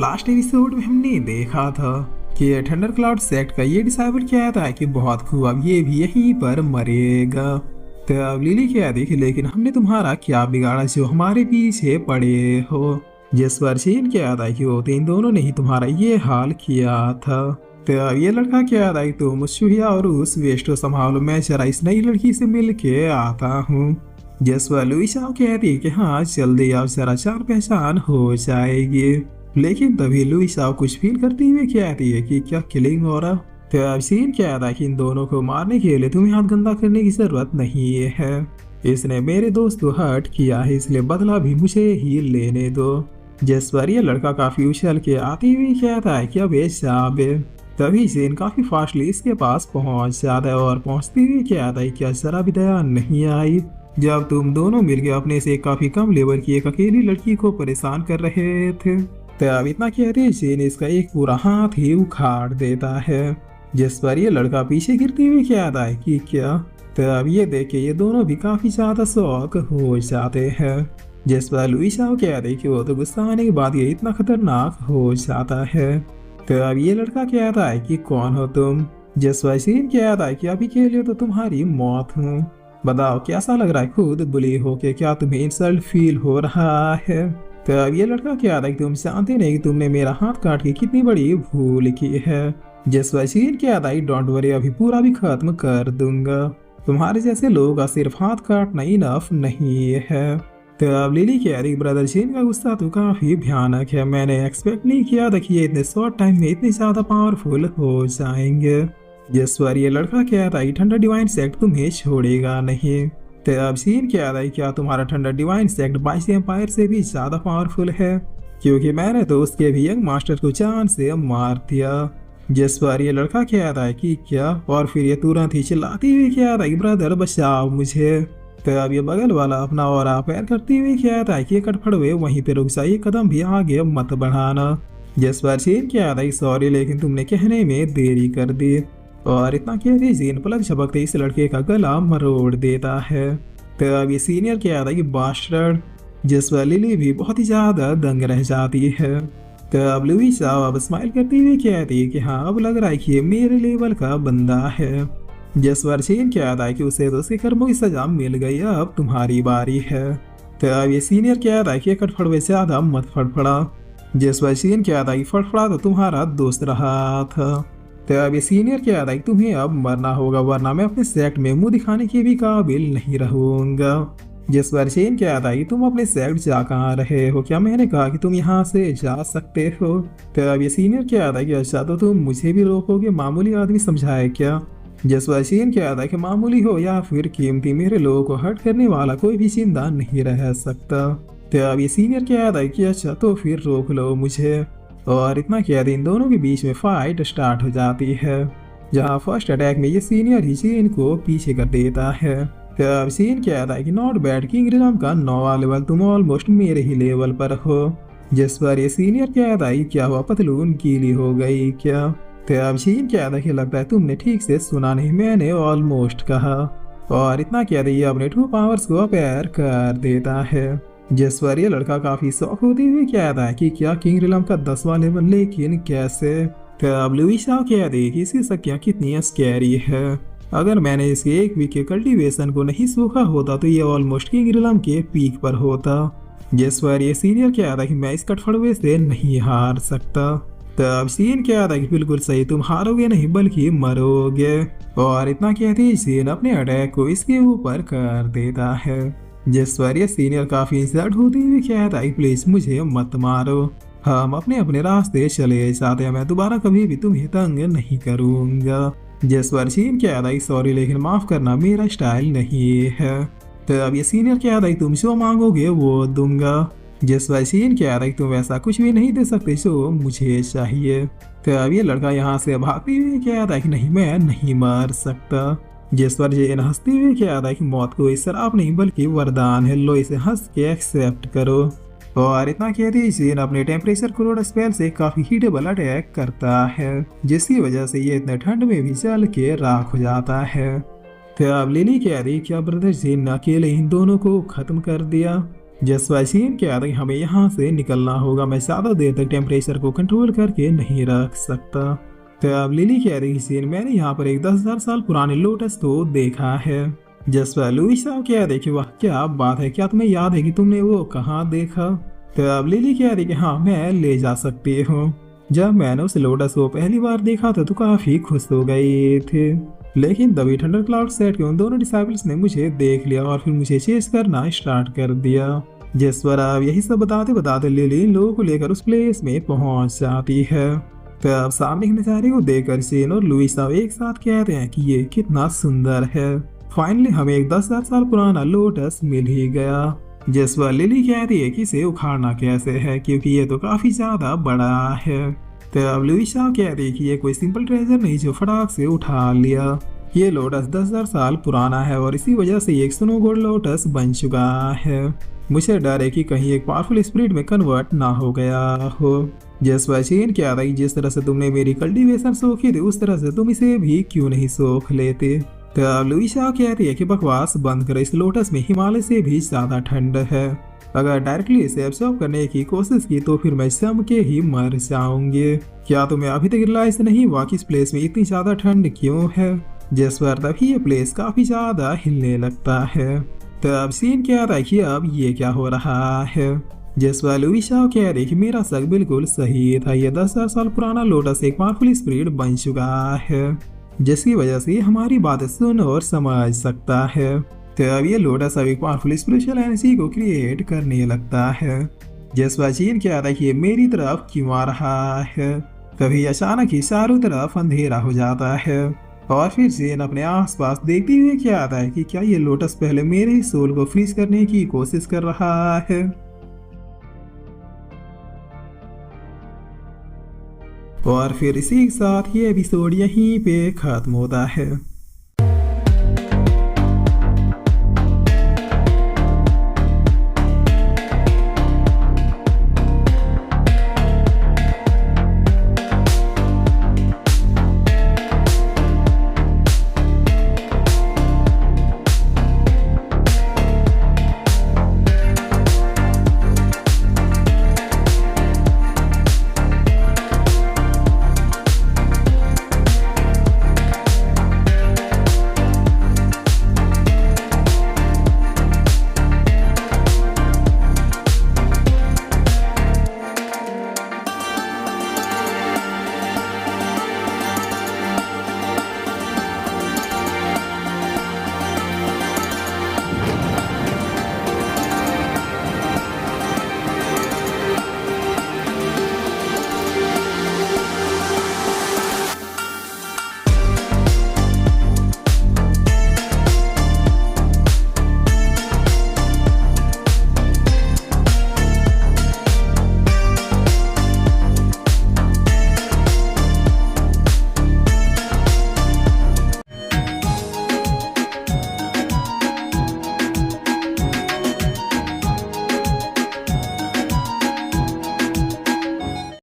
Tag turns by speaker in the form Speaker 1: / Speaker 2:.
Speaker 1: Last episode में हमने देखा था कि थंडर क्लाउड सेक्ट का ये डिसाइड किया था कि बहुत खूब अब ये भी यहीं पर मरेगा। तो अब लिली क्या देखी, लेकिन हमने तुम्हारा क्या बिगाड़ा जो हमारे पीछे पड़े हो। जिस पर चीन क्या था कि वो इन दोनों ने ही तुम्हारा ये हाल किया था। तो अब ये लड़का क्या था कि तुम शुहिया और उस वेस्ट को संभालो, मैं जरा इस नई लड़की से मिल के आता हूँ। जिस पर लुइसा कहती कि हाँ जल्दी अब जरा जान पहचान हो जाएगी, लेकिन तभी लुइसा कुछ फील करती हुई कहती है कि क्या किलिंग हो रहा। तो अब सीन क्या था कि इन दोनों को मारने के लिए तुम्हें हाथ गंदा करने की जरूरत नहीं है। इसने मेरे दोस्त को हर्ट किया है, इसलिए बदला भी मुझे ही लेने दो। जिस पर यह लड़का काफी उछल के आती हुई कहता है कि अब ये जाबे। तभी सीन काफी फास्टली इसके पास पहुंच जाता है और पहुंचते हुए कहता है क्या जरा भी दया नहीं आई जब तुम दोनों मिलकर अपने से काफी कम लेवल की एक अकेली लड़की को परेशान कर रहे थे। तो अब इतना कहते ही सीन इसका एक पूरा हाथ ही उखाड़ देता है, जिस पर ये लड़का पीछे गिरते हुए कहता है कि क्या। तो अब ये देख के ये दोनों भी काफी ज्यादा शौक हो जाते हैं। जिस पर लुइसा कहते हैं कि वो तो गुस्सा आने के बाद ये इतना खतरनाक हो जाता है। तो अब ये लड़का कहता है कि कौन हो तुम। जिस पर सीन कहता है कि अभी के लिए तो तुम्हारी मौत हूँ, बताओ कैसा लग रहा है खुद बुली हो के, क्या तुम्हें इंसल्ट फील हो रहा है। तो अब ये लड़का क्या था कि तुम जानते नहीं कि तुमने मेरा हाथ काट के कितनी बड़ी भूल की है। जिस वसीन क्या था डोंट वरी अभी पूरा भी खत्म कर दूंगा, तुम्हारे जैसे लोगों का सिर्फ हाथ काटना इनफ नहीं है। तो अब लिली कह रही ब्रदर चीन का गुस्सा तो काफी भयानक है, मैंने एक्सपेक्ट नहीं किया था कि ये इतने शॉर्ट टाइम में इतने ज्यादा पावरफुल हो जाएंगे। जिस पर ये लड़का क्या था ठंडा डिवाइन सेक्ट तुम्हें छोड़ेगा नहीं। तो अब सीन क्या था क्या तुम्हारा ठंडा डिवाइन सेक्ट 22 एम्पायर से भी ज्यादा पावरफुल है, क्योंकि मैंने तो उसके भी यंग मास्टर को जान से मार दिया। जिस पर ये लड़का क्या था कि क्या, और फिर ये तुरंत ही चिल्लाती हुई क्या था कि ब्रदर बचाओ मुझे। तो अब ये बगल वाला अपना और पैर करती हुई क्या था कि कटफड़वे वहीं पे रुक जाइए, कदम भी आगे मत बढ़ाना। जिस पर सीन क्या था सॉरी लेकिन तुमने कहने में देरी कर दी, और इतना कहते जीन पलक झपकते इस लड़के का गला मरोड़ देता है। तो अब ये सीनियर क्या था कि बास्टर्ड। जिस पर लिली भी बहुत ही ज्यादा दंग रह जाती है। तो अब लुइसा अब स्माइल करती हुई कहती है कि हाँ अब लग रहा है कि ये मेरे लेवल का बंदा है। जिस पर सीन क्या था कि उसे तो उसके कर्मों की सजा मिल गई, अब तुम्हारी बारी है। तो अब ये सीनियर क्या था कि कटफड़वे से ज्यादा मत फड़फड़ा। जिस पर सीन क्या था कि फड़फड़ा तो तुम्हारा दोस्त रहा था। तो अब ये सीनियर क्या था कि तुम्हें अब मरना होगा, वरना मैं अपने सेक्ट में मुंह दिखाने के भी काबिल नहीं रहूंगा। जिस पर चेन क्या था कि तुम अपने सेक्ट जा कहाँ रहे हो, क्या मैंने कहा कि तुम यहाँ से जा सकते हो। तो अब ये सीनियर क्या था कि अच्छा तो तुम मुझे भी रोकोगे, मामूली आदमी समझाए क्या। जिस पर चेन क्या था कि मामूली हो या फिर कीमती, मेरे लोगों को हर्ट करने वाला कोई भी जिंदा नहीं रह सकता। तो अब ये सीनियर क्या था कि अच्छा तो फिर रोक लो मुझे, और इतना किया इन दोनों के बीच में फाइट स्टार्ट हो जाती है, जहां फर्स्ट अटैक में ये सीनियर ही सीन को पीछे कर देता है। तो अब सीन क्या था कि नॉट बैड, किंग रिलम का 9वां लेवल, तुम ऑलमोस्ट मेरे ही लेवल पर हो। जिस पर ये सीनियर क्या था क्या हुआ, पतलून गीली हो गई क्या। तो अब सीन क्या था कि लगता है तुमने ठीक से सुना नहीं, मैंने ऑलमोस्ट कहा। और इतना क्या था ये अपने 2 पावर्स को अपेयर कर देता है। जिस पर ये लड़का काफी शौक होती हुई कहता है कि क्या किंग रिलम का 10वां लेवल, लेकिन कैसे। तो अब लुइसा कह दे कि इसकी शक्तियां कितनी स्कैरी है, अगर मैंने इसके एक वीक के कल्टीवेशन को नहीं सूखा होता तो ये ऑलमोस्ट किंग रिलम के पीक पर होता। जिस पर ये सीनियर कहता है कि मैं इस कटफड़वे से नहीं हार सकता। तो अब सीन कहता है कि बिल्कुल सही, तुम हारोगे नहीं बल्कि मरोगे। और इतना कहते ही सीन अपने अटैक को इसके ऊपर कर देता है। जिस पर ये सीनियर काफी इंसल्ट होती हुई कहता है प्लीज मुझे मत मारो, हम अपने अपने रास्ते चले जाते हैं, मैं दोबारा कभी भी तुम्हें तंग नहीं करूंगा। जिस पर सीन कहता है सॉरी लेकिन माफ करना मेरा स्टाइल नहीं है। तो अब ये सीनियर कहता है तुम जो मांगोगे वो दूंगा। जिस पर सीन कहता है तुम ऐसा कुछ भी नहीं दे सकते जो मुझे चाहिए। तो अब ये लड़का यहाँ से भागते हुए कहता है कि नहीं मैं नहीं मार सकता। जिस पर जेन हंसते हुए कहता है कि मौत कोई शराब नहीं बल्कि वरदान है, लो इसे हंस के एक्सेप्ट करो। और इतना कहते ही जेन अपने टेम्परेचर क्रोड स्पेल से काफी हीटेबल अटैक करता है, जिसकी वजह से ये इतने ठंड में भी जल के राख हो जाता है। तो अब लिली कह रही क्या ब्रदर जेन ने अकेले इन दोनों को खत्म कर दिया। जसवासीन कहता है कि हमें यहाँ से निकलना होगा, मैं ज्यादा देर तक टेम्परेचर को कंट्रोल करके नहीं रख सकता। तो अब लिली कह रही सीन, मैंने यहाँ पर एक 10,000 साल पुराने लोटस तो देखा है। जसवा लुईस साहब कह रहे कि वाह क्या बात है, क्या तुम्हें याद है कि तुमने वो कहाँ देखा। तो अब लिली कह रही कि हाँ मैं ले जा सकती हूँ। जब मैंने उस लोटस को पहली बार देखा था तो काफी खुश हो गए थे, लेकिन तभी थंडर क्लाउड सेट के उन दोनों डिसाइपल्स ने मुझे देख लिया और फिर मुझे चेस करना स्टार्ट कर दिया। जिस पर अब यही सब बताते बताते लिली इन लोगों को लेकर उस प्लेस में पहुंच जाती है। तो अब सामने के नजारे को देखकर सीन और लुईस साहब एक साथ कहते हैं कि ये कितना सुंदर है। फाइनली हमें एक 10,000 साल पुराना लोटस मिल ही गया। जिस पर लिली कहती है कि इसे उखाड़ना कैसे है क्योंकि ये तो काफी ज्यादा बड़ा है। तो अब लुईस साहब कहती है कि ये कोई सिंपल ट्रेजर नहीं जो फटाक से उठा लिया। ये लोटस 10,000 साल पुराना है और इसी वजह से ये एक स्नो गोल्ड लोटस बन चुका है। मुझे डर है कि कहीं एक पावरफुल स्पिरिट में कन्वर्ट ना हो गया हो। जिस वचीन क्या था, जिस तरह से तुमने मेरी कल्टीवेशन सोखी थी उस तरह से तुम इसे भी क्यों नहीं सोख लेते। तो लुईसा कहती है कि बकवास बंद करो, इस लोटस में हिमालय से भी ज्यादा ठंड है। अगर डायरेक्टली इसे एब्सॉर्ब करने की कोशिश की तो फिर मैं जम के ही मर जाऊंगी। क्या तुम्हें अभी तक रियलाइज नहीं हुआ कि इस प्लेस में इतनी ज्यादा ठंड क्यों है। जिस पर तभी ये प्लेस काफी ज्यादा हिलने लगता है। तो अब सीन क्या था कि अब ये क्या हो रहा है। जिस पर लुईसा कह रही कि मेरा शक बिल्कुल सही था, ये 10,000 साल पुराना लोटस एक पावरफुल स्पिरिट बन चुका है जिसकी वजह से हमारी बातें सुन और समझ सकता है। तो अब ये लोटस अब एक पावरफुल स्पिरिचुअल एनर्जी को क्रिएट करने लगता है। जिस पर चीन क्या था कि ये मेरी तरफ क्यों आ रहा है। तभी अचानक ही चारों तरफ अंधेरा हो जाता है और फिर जेन अपने आसपास देखते हुए क्या आता है कि क्या ये लोटस पहले मेरे सोल को फ्रीज करने की कोशिश कर रहा है। और फिर इसी के साथ ये एपिसोड यहीं पे खत्म होता है।